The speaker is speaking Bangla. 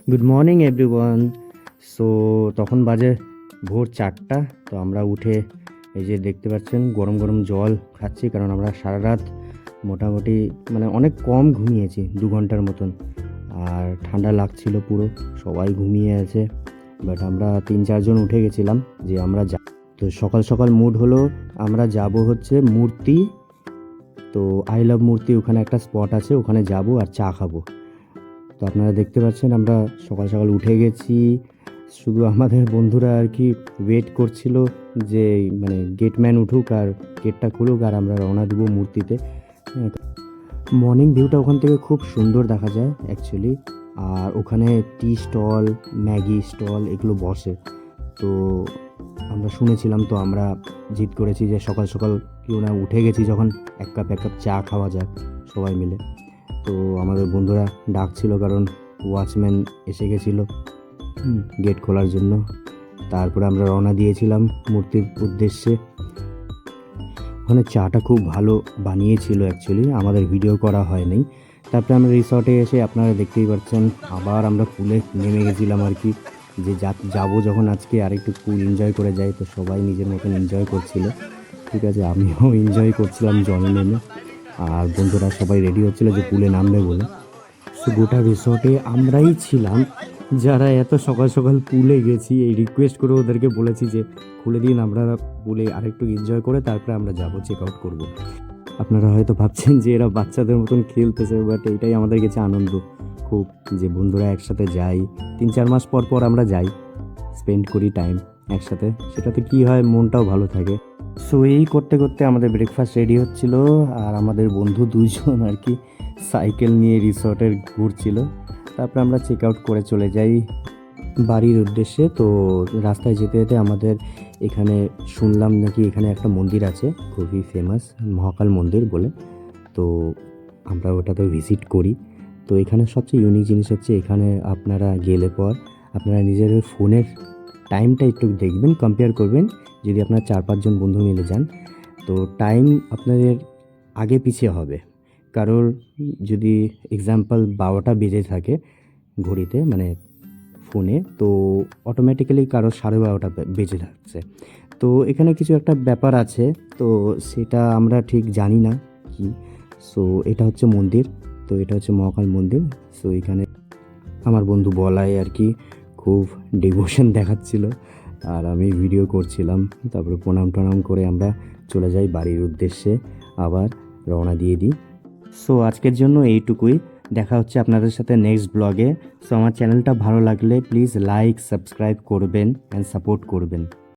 Good morning everyone. সো তখন বাজে ভোর 4টা। তো আমরা উঠে এই যে দেখতে পাচ্ছেন গরম গরম জল খাচ্ছি, কারণ আমরা সারা রাত মোটামুটি অনেক কম ঘুমিয়েছি, 2 ঘন্টার মতন। আর ঠান্ডা লাগছিল পুরো, সবাই ঘুমিয়ে আছে। বাট আমরা 3-4 জন উঠে গেছিলাম যে আমরা তো সকাল সকাল মুড হলো আমরা যাব হচ্ছে মূর্তি। তো আই লাভ মূর্তি, ওখানে একটা স্পট আছে, ওখানে যাব আর চা খাবো। তো আপনারা দেখতে পাচ্ছেন আমরা সকাল সকাল উঠে গেছি। শুধু আমাদের বন্ধুরা আর কি ওয়েট করছিল যে গেটম্যান উঠুক আর গেটটা খুলুক আর আমরা রওনা দেবো মূর্তিতে। মর্নিং ভিউটা ওখান থেকে খুব সুন্দর দেখা যায় অ্যাকচুয়ালি। আর ওখানে টি স্টল, ম্যাগি স্টল এগুলো বসে। তো আমরা শুনেছিলাম, তো আমরা জিদ করেছি যে সকাল সকাল কেউ না উঠে গেছি যখন, এক কাপ চা খাওয়া যাক সবাই মিলে। তো আমাদের বন্ধুরা ডাকছিল, কারণ ওয়াচম্যান এসে গেছিলো গেট খোলার জন্য। তারপরে আমরা রওনা দিয়েছিলাম মূর্তির উদ্দেশ্যে। ওখানে চাটা খুব ভালো বানিয়েছিল অ্যাকচুয়ালি, আমাদের ভিডিও করা হয়নি। তারপরে আমরা রিসর্টে এসে আপনারা দেখতেই পাচ্ছেন আবার আমরা পুলে নেমে গেছিলাম আর কি, যে যাবো যখন আজকে আরেকটু পুল এনজয় করে যাই। তো সবাই নিজের মতন এনজয় করছিল, ঠিক আছে, আমিও এনজয় করছিলাম জলে নেমে। আর বন্ধুরা সবাই রেডি হচ্ছিলো যে পুলে নামবে বলে। সো গোটা রিসর্টে আমরাই ছিলাম যারা এত সকাল সকাল পুলে গেছি। এই রিকোয়েস্ট করে ওদেরকে বলেছি যে খুলে দিন, আমরা পুলে আরেকটু এনজয় করে তারপরে আমরা যাবো, চেক আউট করবো। আপনারা হয়তো ভাবছেন যে এরা বাচ্চাদের মতন খেলতেছে, বাট এটাই আমাদের কাছে আনন্দ খুব, যে বন্ধুরা একসাথে যাই। 3-4 মাস পর পর আমরা যাই, স্পেন্ড করি টাইম একসাথে, সেটাতে কি হয় মনটাও ভালো থাকে। সো এই করতে করতে আমাদের ব্রেকফাস্ট রেডি হচ্ছিল, আর আমাদের বন্ধু 2 জন আর কি সাইকেল নিয়ে রিসর্টের ঘুরছিল। তারপরে আমরা চেক আউট করে চলে যাই বাড়ির উদ্দেশ্যে। তো রাস্তায় যেতে যেতে আমাদের এখানে শুনলাম নাকি এখানে একটা মন্দির আছে খুবই ফেমাস, মহাকাল মন্দির বলে। তো আমরা ওটাতে ভিজিট করি। তো এখানে সবচেয়ে ইউনিক জিনিস হচ্ছে, এখানে আপনারা গেলে পর আপনারা নিজের ফোনের টাইমটা একটু দেখবেন, কম্পেয়ার করবেন। যদি আপনারা 4-5 জন বন্ধু মিলে যান, তো টাইম আপনাদের আগে পিছিয়ে হবে। কারোর যদি এক্সাম্পল 12টা বেজে থাকে ঘড়িতে, ফোনে, তো অটোমেটিক্যালি কারো 12:30 বেজে থাকছে। তো এখানে কিছু একটা ব্যাপার আছে, তো সেটা আমরা ঠিক জানি না কি। সো এটা হচ্ছে মন্দির, তো এটা হচ্ছে মহাকাল মন্দির। সো এখানে আমার বন্ধু বলাই আর কি খুব ডিভোশন দেখাচ্ছিল, আর আমি ভিডিও করছিলাম। তারপরে প্রণাম টনাম করে আমরা চলে যাই বাড়ির উদ্দেশ্যে, আবার রওনা দিয়ে দিই। সো আজকের জন্য এইটুকুই, দেখা হচ্ছে আপনাদের সাথে নেক্সট ব্লগে। সো আমার চ্যানেলটা ভালো লাগলে প্লিজ লাইক সাবস্ক্রাইব করবেন অ্যান্ড সাপোর্ট করবেন।